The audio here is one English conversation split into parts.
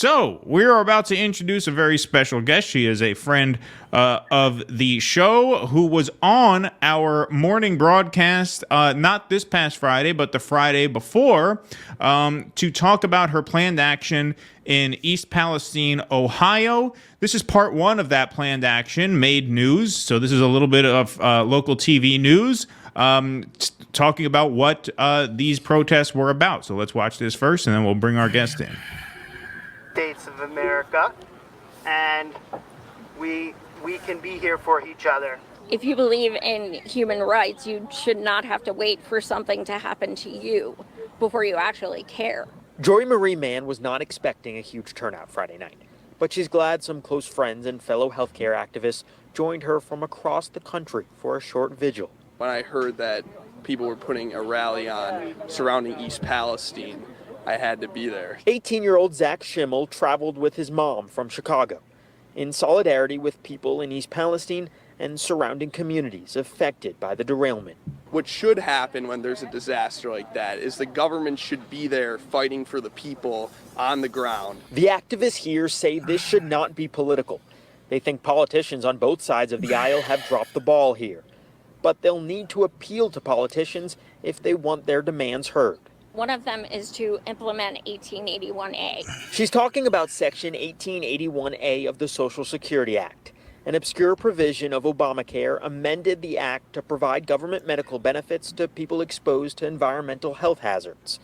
So we're about to introduce a very special guest. She is a friend of the show who was on our morning broadcast, not this past Friday, but the Friday before, to talk about her planned action in East Palestine, Ohio. This is part one of that planned action, made news. So this is a little bit of local TV news, talking about what these protests were about. So let's watch this first, and then we'll bring our guest in. States of America, and we can be here for each other. If you believe in human rights, you should not have to wait for something to happen to you before you actually care. Joy Marie Mann was not expecting a huge turnout Friday night, but she's glad some close friends and fellow healthcare activists joined her from across the country for a short vigil. When I heard that people were putting a rally on surrounding East Palestine, I had to be there. 18-year-old Zach Schimmel traveled with his mom from Chicago in solidarity with people in East Palestine and surrounding communities affected by the derailment. What should happen when there's a disaster like that is the government should be there fighting for the people on the ground. The activists here say this should not be political. They think politicians on both sides of the aisle have dropped the ball here. But they'll need to appeal to politicians if they want their demands heard. One of them is to implement 1881A. She's talking about Section 1881A of the Social Security Act. An obscure provision of Obamacare amended the act to provide government medical benefits to people exposed to environmental health hazards.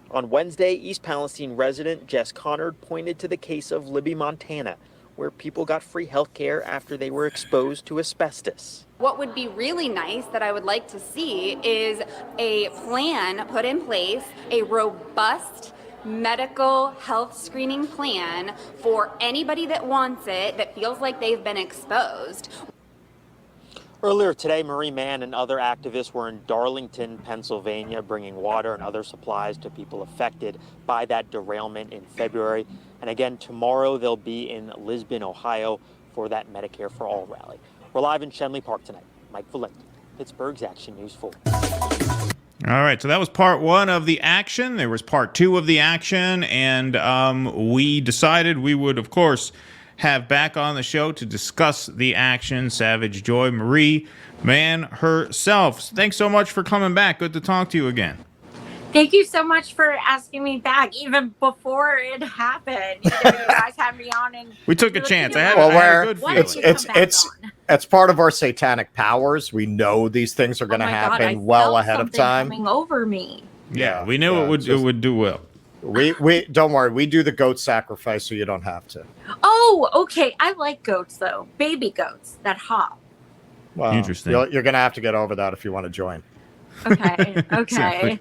On Wednesday, East Palestine resident Jess Connard pointed to the case of Libby, Montana, where people got free health care after they were exposed to asbestos. What would be really nice that I would like to see is a plan put in place, a robust medical health screening plan for anybody that wants it, that feels like they've been exposed. Earlier today, Marie Mann and other activists were in Darlington, Pennsylvania, bringing water and other supplies to people affected by that derailment in February. And again, tomorrow they'll be in Lisbon, Ohio for that Medicare for All rally. We're live in Shenley Park tonight. Mike Valenti, Pittsburgh's Action News 4. All right, so that was part one of the action. There was part two of the action, and we decided we would, of course, have back on the show to discuss the action Savage Joy Marie Mann herself. Thanks so much for coming back. Good to talk to you again. Thank you so much for asking me back, even before it happened. You guys had me on, and we took a chance. I had a good feeling. It's part of our satanic powers. We know these things are going to happen well ahead of time. Coming over me. Yeah, we knew it would do well. We don't worry. We do the goat sacrifice, so you don't have to. Oh, okay. I like goats though, baby goats that hop. Well, interesting. You're going to have to get over that if you want to join. Okay.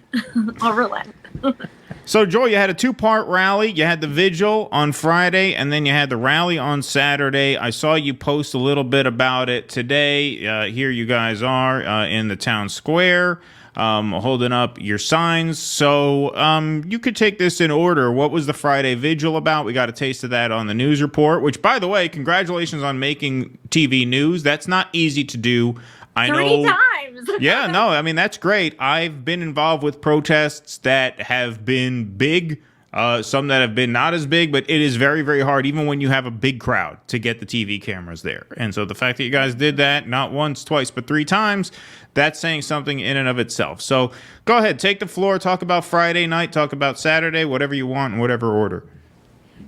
I'll relent. So, Joy, you had a two-part rally. You had the vigil on Friday, and then you had the rally on Saturday. I saw you post a little bit about it today. Here you guys are in the town square, holding up your signs. So you could take this in order. What was the Friday vigil about? We got a taste of that on the news report, which, by the way, congratulations on making TV news. That's not easy to do. I know. 3 times. Yeah, no, I mean, that's great. I've been involved with protests that have been big, some that have been not as big, but it is very, very hard, even when you have a big crowd, to get the TV cameras there. And so the fact that you guys did that, not once, twice, but 3 times, that's saying something in and of itself. So go ahead, take the floor, talk about Friday night, talk about Saturday, whatever you want, in whatever order.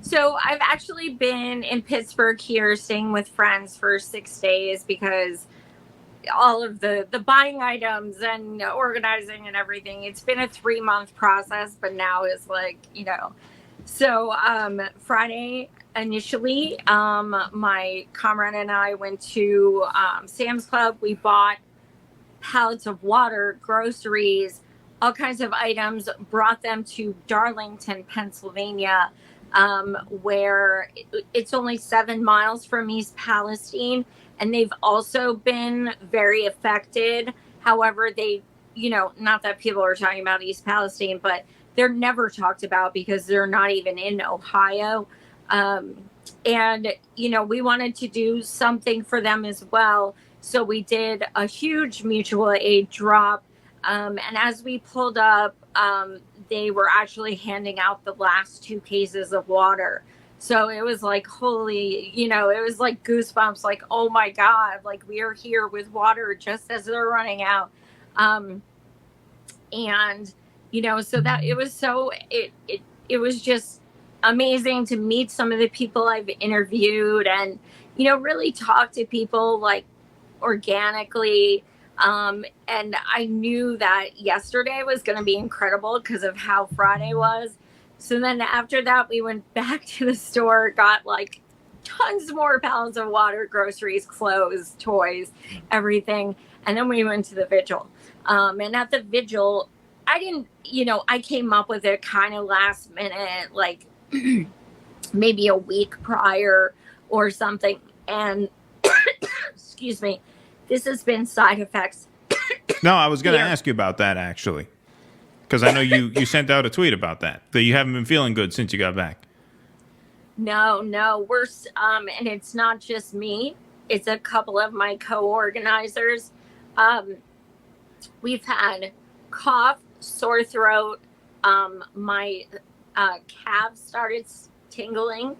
So I've actually been in Pittsburgh here, staying with friends for 6 days because all of the buying items and organizing and everything, it's been a 3-month process, but now is so Friday initially, my comrade and I went to Sam's Club. We bought pallets of water, groceries, all kinds of items, brought them to Darlington, Pennsylvania, where it's only 7 miles from East Palestine. And they've also been very affected. However, they, not that people are talking about East Palestine, but they're never talked about because they're not even in Ohio. And, we wanted to do something for them as well. So we did a huge mutual aid drop. And as we pulled up, they were actually handing out the last 2 cases of water. So it was like, holy, it was like goosebumps, like, oh my God, like we are here with water just as they're running out. And, so that it was just amazing to meet some of the people I've interviewed and, really talk to people like organically. And I knew that yesterday was going to be incredible because of how Friday was. So then after that, we went back to the store, got like tons more pounds of water, groceries, clothes, toys, everything. And then we went to the vigil. And at the vigil, I came up with it kind of last minute, like maybe a week prior or something. And excuse me, this has been side effects. No, I was going to ask you about that, actually. Because I know you sent out a tweet about that you haven't been feeling good since you got back. No, we're and it's not just me. It's a couple of my co-organizers. We've had cough, sore throat. My calves started tingling.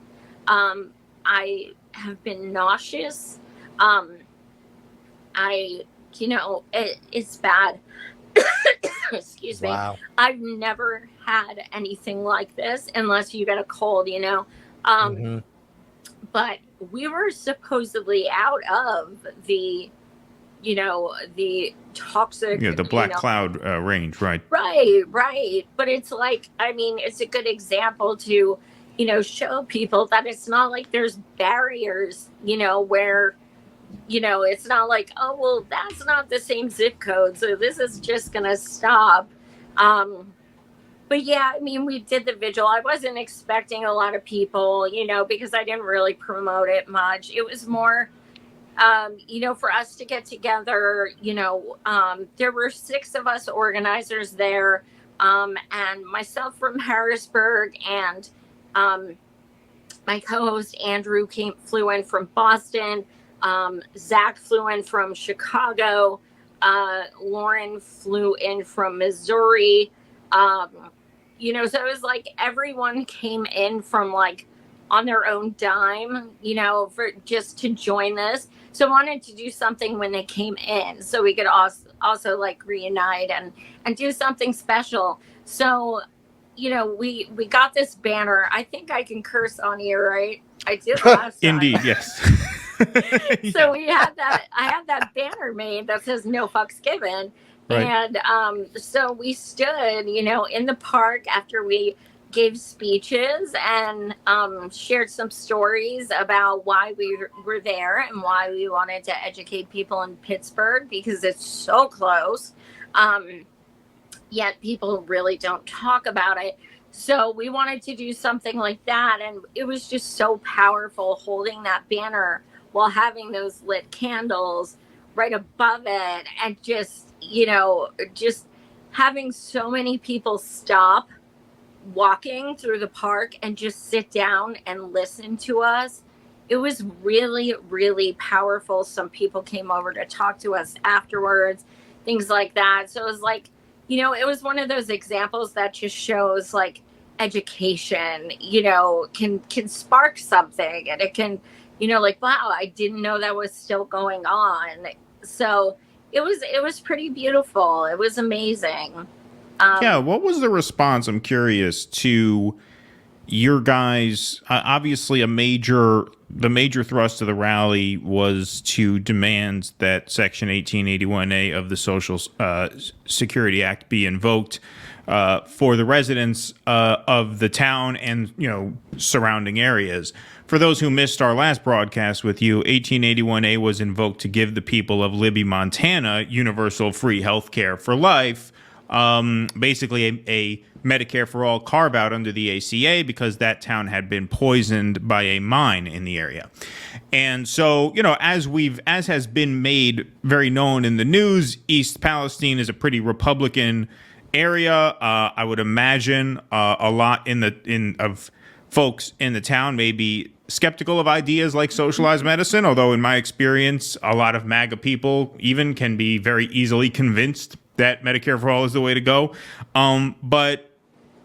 I have been nauseous. It's bad. Excuse me. Wow. I've never had anything like this unless you get a cold, But we were supposedly out of the toxic. Yeah, the black cloud range, right? Right. But it's like, it's a good example to, show people that it's not like there's barriers, where it's not like, oh, well, that's not the same zip code, so this is just gonna stop. But yeah, we did the vigil. I wasn't expecting a lot of people, because I didn't really promote it much. It was more, for us to get together. There were 6 of us organizers there, and myself from Harrisburg, and my co-host Andrew flew in from Boston. Zach flew in from Chicago. Lauren flew in from Missouri. So it was like everyone came in from like on their own dime, for just to join this. So I wanted to do something when they came in so we could also like reunite and do something special. So, we got this banner. I think I can curse on here, right? I did last time. Indeed, yes. So I had that banner made that says no fucks given. Right. And so we stood, in the park after we gave speeches and shared some stories about why we were there and why we wanted to educate people in Pittsburgh because it's so close. Yet people really don't talk about it. So we wanted to do something like that. And it was just so powerful holding that banner while having those lit candles right above it. And just having so many people stop walking through the park and just sit down and listen to us. It was really, really powerful. Some people came over to talk to us afterwards, things like that. So it was like, it was one of those examples that just shows like education, can spark something, and it can, like, wow, I didn't know that was still going on. So it was pretty beautiful. It was amazing. What was the response? I'm curious to your guys. Obviously, the major thrust of the rally was to demand that Section 1881A of the Social Security Act be invoked for the residents of the town and surrounding areas. For those who missed our last broadcast with you, 1881A was invoked to give the people of Libby, Montana, universal free health care for life. Basically a Medicare for all carve out under the ACA because that town had been poisoned by a mine in the area. And so, as has been made very known in the news, East Palestine is a pretty Republican area. I would imagine a lot of folks in the town may be skeptical of ideas like socialized medicine, although in my experience, a lot of MAGA people even can be very easily convinced that Medicare for all is the way to go. But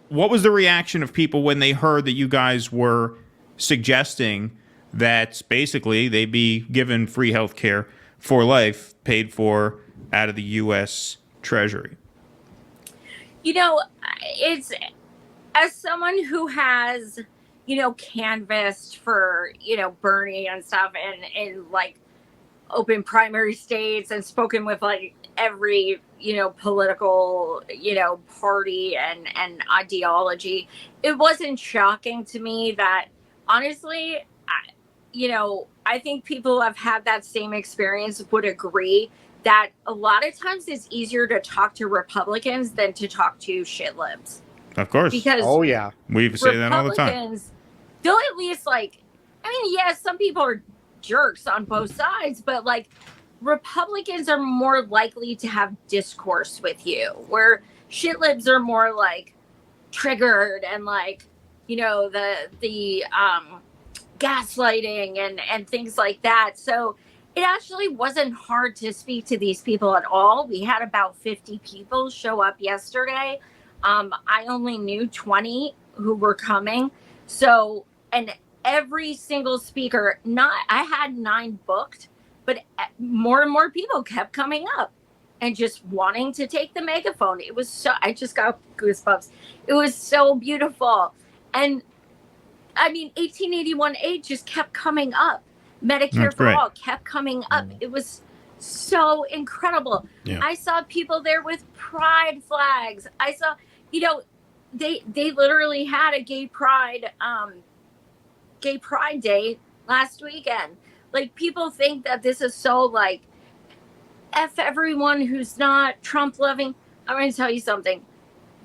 what was the reaction of people when they heard that you guys were suggesting that basically they be given free health care for life, paid for out of the U.S. Treasury. You know, it's, as someone who has, you know, canvassed for, you know, Bernie and stuff, and in like open primary states, and spoken with like every, you know, political, you know, party and ideology, it wasn't shocking to me that, honestly, you know, I think people who have had that same experience would agree that a lot of times it's easier to talk to Republicans than to talk to shit libs. Of course. Because we say that all the time. Republicans, they'll at least, like, I mean, yes, some people are jerks on both sides, but like Republicans are more likely to have discourse with you, where shit libs are more like triggered and like, you know, the gaslighting and things like that. So it actually wasn't hard to speak to these people at all. We had about 50 people show up yesterday. I only knew 20 who were coming. So, and every single speaker, I had 9 booked, but more and more people kept coming up and just wanting to take the megaphone. It was so, I just got goosebumps. It was so beautiful. And I mean, 1881A just kept coming up. Medicare for all kept coming up. It was so incredible. Yeah. I saw people there with pride flags. I saw, you know, they literally had a gay pride day last weekend. Like, people think that this is so like F everyone who's not Trump loving. I'm going to tell you something.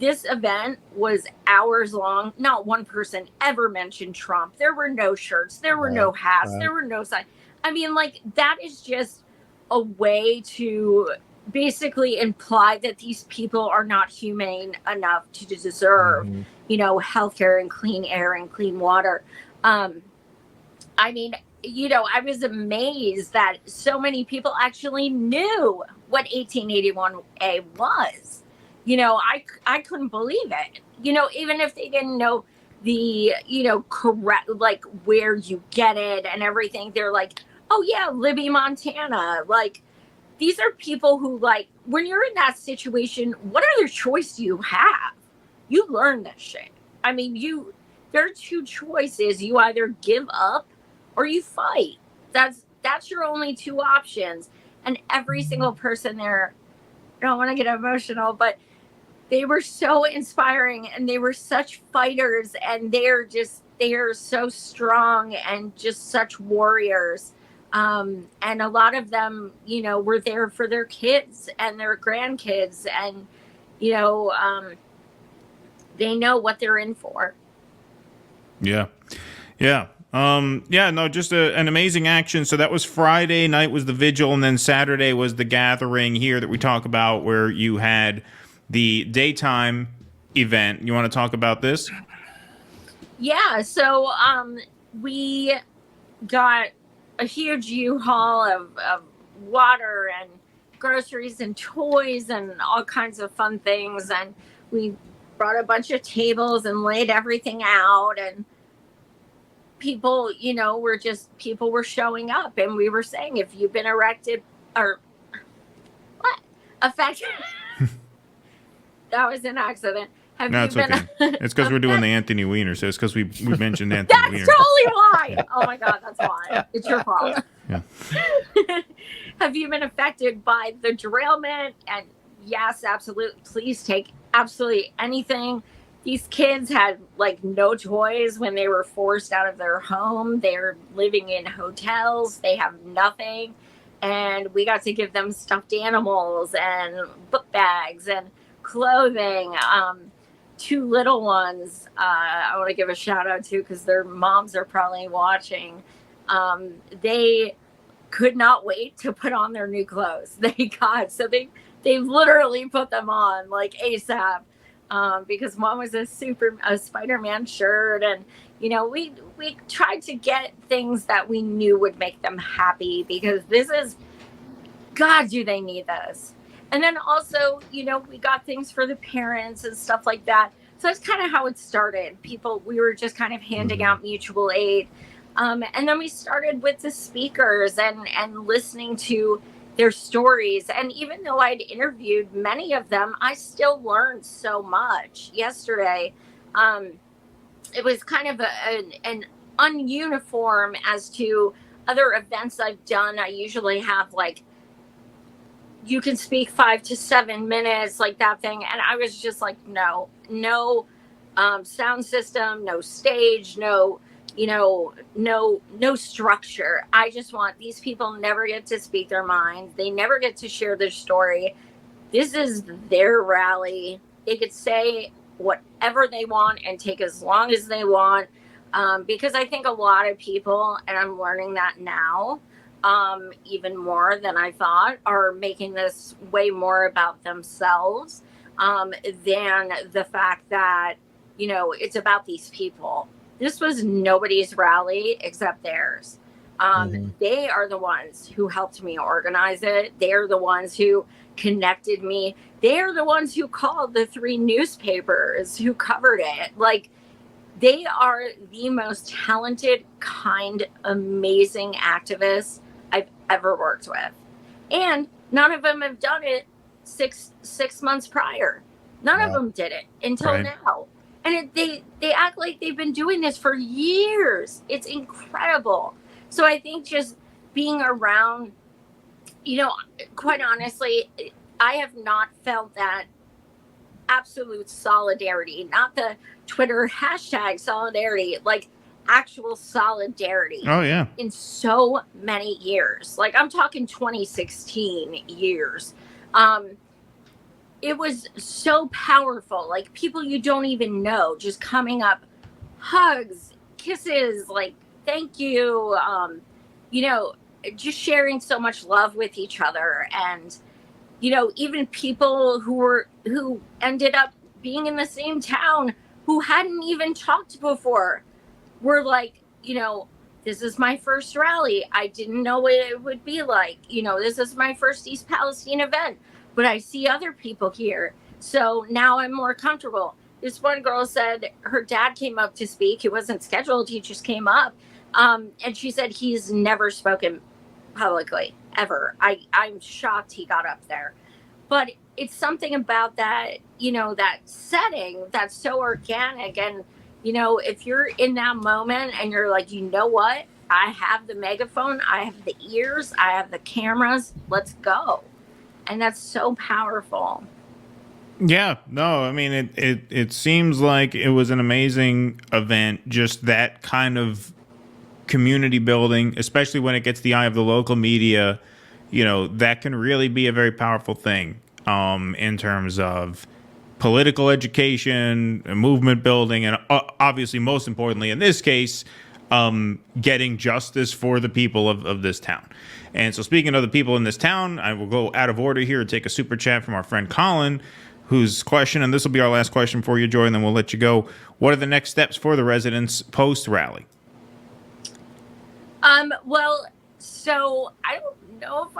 This event was hours long. Not one person ever mentioned Trump. There were no shirts. There were no hats. There were no signs. I mean, like, that is just a way to basically imply that these people are not humane enough to deserve, you know, healthcare and clean air and clean water. I mean, you know, I was amazed that so many people actually knew what 1881A was. You know, I couldn't believe it. You know, even if they didn't know the, you know, correct, like, where you get it and everything, they're like, oh yeah, Libby, Montana. Like, these are people who, like, when you're in that situation, what other choice do you have? You learn this shit. I mean, there are 2 choices. You either give up or you fight. That's your only 2 options. And every single person there, I don't want to get emotional, but they were so inspiring, and they were such fighters, and they are so strong and just such warriors. And a lot of them, you know, were there for their kids and their grandkids, and, you know, they know what they're in for. Yeah. Yeah. No, just an amazing action. So that was Friday night was the vigil, and then Saturday was the gathering here that we talk about, where you had the daytime event. You want to talk about this? Yeah. So we got a huge U-Haul of water and groceries and toys and all kinds of fun things, and we brought a bunch of tables and laid everything out, and people, you know, people were showing up, and we were saying, if you've been affected that was an accident. It's okay. It's because we're doing the Anthony Weiner, so it's because we mentioned Anthony Weiner. That's totally why. Oh my God, that's why. It's your fault. Yeah. Have you been affected by the derailment? And yes, absolutely. Please take absolutely anything. These kids had like no toys when they were forced out of their home. They're living in hotels. They have nothing. And we got to give them stuffed animals and book bags and clothing. 2 little ones I want to give a shout out to, because their moms are probably watching. They could not wait to put on their new clothes. They literally put them on like ASAP, because one was a Spider-Man shirt, and you know, we tried to get things that we knew would make them happy, because this is, God, do they need this? And then also, you know, we got things for the parents and stuff like that. So that's kind of how it started. We were just kind of handing out mutual aid. And then we started with the speakers and listening to their stories. And even though I'd interviewed many of them, I still learned so much. Yesterday, it was kind of an ununiform as to other events I've done. I usually have like, you can speak 5 to 7 minutes, like that thing. And I was just like, no sound system, no stage, no structure. I just want, these people never get to speak their minds. They never get to share their story. This is their rally. They could say whatever they want and take as long as they want. Because I think a lot of people, and I'm learning that now, even more than I thought, are making this way more about themselves than the fact that, it's about these people. This was nobody's rally except theirs. They are the ones who helped me organize it. They're the ones who connected me. They're the ones who called the 3 newspapers who covered it. Like, they are the most talented, kind, amazing activists I've ever worked with. And none of them have done it six months prior. None of them did it until now. And they act like they've been doing this for years. It's incredible. So I think just being around, quite honestly, I have not felt that absolute solidarity, not the Twitter hashtag solidarity, like actual solidarity. Oh, yeah. In so many years. Like, I'm talking 2016 years. It was so powerful. Like, people you don't even know just coming up, hugs, kisses, like, thank you. Just sharing so much love with each other. And, even people who ended up being in the same town who hadn't even talked before were like, this is my first rally. I didn't know what it would be like. This is my first East Palestine event, but I see other people here. So now I'm more comfortable. This one girl said her dad came up to speak. It wasn't scheduled. He just came up. And she said he's never spoken publicly, ever. I'm shocked he got up there. But it's something about that, that setting that's so organic. And, if you're in that moment and you're like, you know what? I have the megaphone, I have the ears, I have the cameras, let's go. And that's so powerful. Yeah, no, I mean, it seems like it was an amazing event, just that kind of community building, especially when it gets the eye of the local media, that can really be a very powerful thing in terms of political education, movement building, and obviously, most importantly, in this case, getting justice for the people of this town. And so, speaking of the people in this town, I will go out of order here and take a super chat from our friend Colin, whose question, and this will be our last question for you, Joy, and then we'll let you go. What are the next steps for the residents post-rally? Well, so I don't know if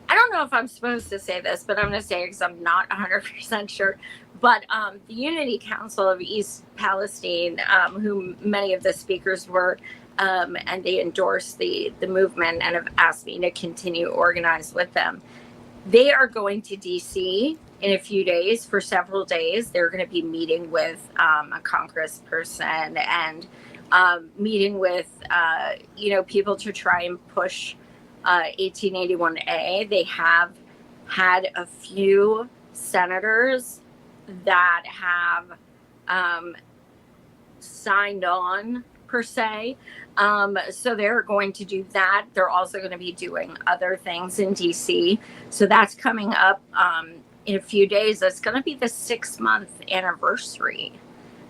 I don't know if I'm supposed to say this, but I'm going to say it because I'm not 100% sure. But the Unity Council of East Palestine, who many of the speakers were, and they endorsed the movement and have asked me to continue organize with them. They are going to D.C. in a few days for several days. They're going to be meeting with a congressperson and meeting with, people to try and push 1881A. They have had a few senators that have signed on, per se. So they're going to do that. They're also going to be doing other things in DC. So that's coming up in a few days. That's going to be the 6-month anniversary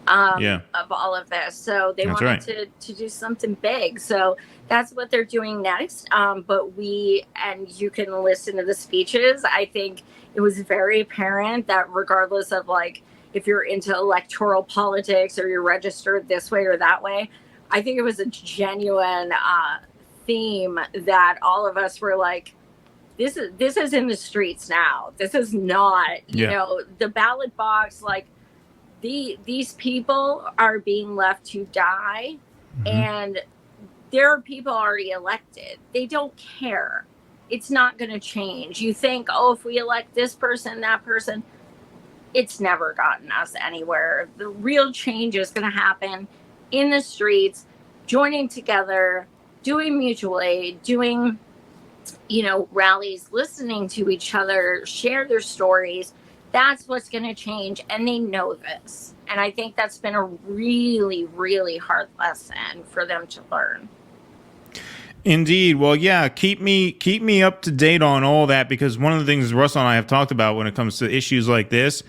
of all of this. So they wanted to do something big. So that's what they're doing next. But you can listen to the speeches. I think it was very apparent that regardless of if you're into electoral politics or you're registered this way or that way, I think it was a genuine theme that all of us were like, this is in the streets now. This is not, you know, the ballot box. Like these people are being left to die, and there are people already elected. They don't care. It's not going to change. You think, oh, if we elect this person, that person, it's never gotten us anywhere. The real change is going to happen in the streets, joining together, doing mutual aid, doing, you know, rallies, listening to each other, share their stories. That's what's going to change. And they know this. And I think that's been a really, really hard lesson for them to learn. Indeed. Well, yeah, keep me up to date on all that, because one of the things Russell and I have talked about when it comes to issues like this,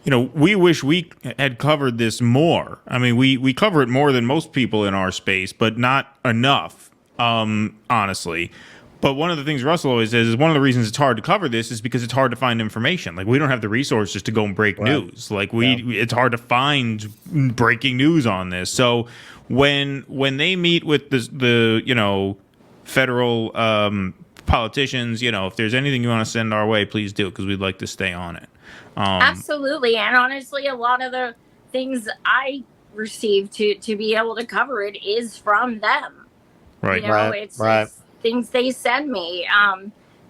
you know, we wish we had covered this more. I mean, we cover it more than most people in our space, but not enough, honestly. But one of the things Russell always says is one of the reasons it's hard to cover this is because it's hard to find information. Like, we don't have the resources to go and break news. Like, it's hard to find breaking news on this. So when they meet with the you know, federal politicians, you know, if there's anything you want to send our way, please do, because we'd like to stay on it. Absolutely. And honestly, a lot of the things I receive to be able to cover it is from them. Right. You know, it's things they send me.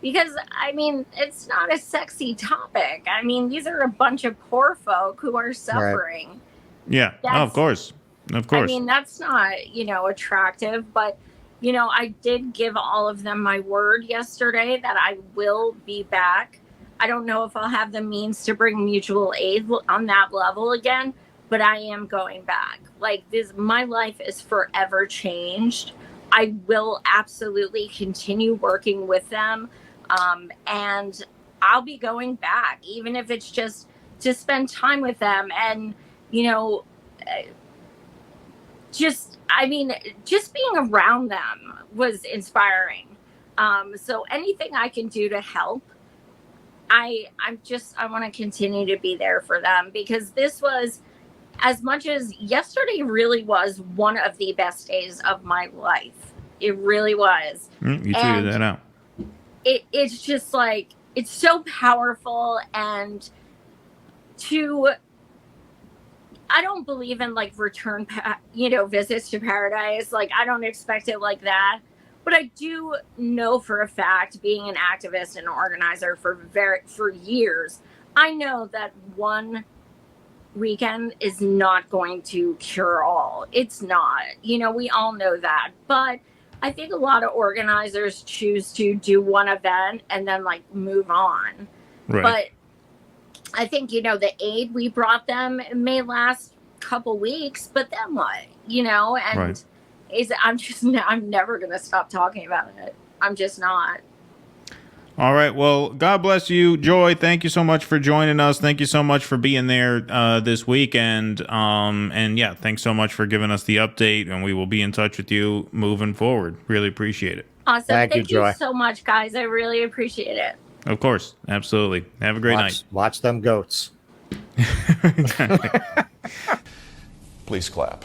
Because, I mean, it's not a sexy topic. I mean, these are a bunch of poor folk who are suffering. Yeah. Oh, of course. Of course. I mean, that's not, you know, attractive, but you know, I did give all of them my word yesterday that I will be back. I don't know if I'll have the means to bring mutual aid on that level again, but I am going back. Like, my life is forever changed. I will absolutely continue working with them. And I'll be going back, even if it's just to spend time with them. And, you know, just being around them was inspiring. So anything I can do to help, I want to continue to be there for them, because this was, as much as yesterday really was one of the best days of my life. It really was. You tweeted that out. It's just like, it's so powerful. And I don't believe in like return, visits to paradise. Like, I don't expect it like that. But I do know for a fact, being an activist and organizer for years, I know that one weekend is not going to cure all. It's not. You know, we all know that. But I think a lot of organizers choose to do one event and then like move on. Right. But I think, you know, the aid we brought them may last a couple weeks, but then what? You know, and I'm never going to stop talking about it. I'm just not. All right. Well, God bless you, Joy. Thank you so much for joining us. Thank you so much for being there this weekend. And yeah, thanks so much for giving us the update, and we will be in touch with you moving forward. Really appreciate it. Awesome. Thank you, Joy. So much, guys. I really appreciate it. Of course. Absolutely. Have a great night. Watch them goats. Please clap.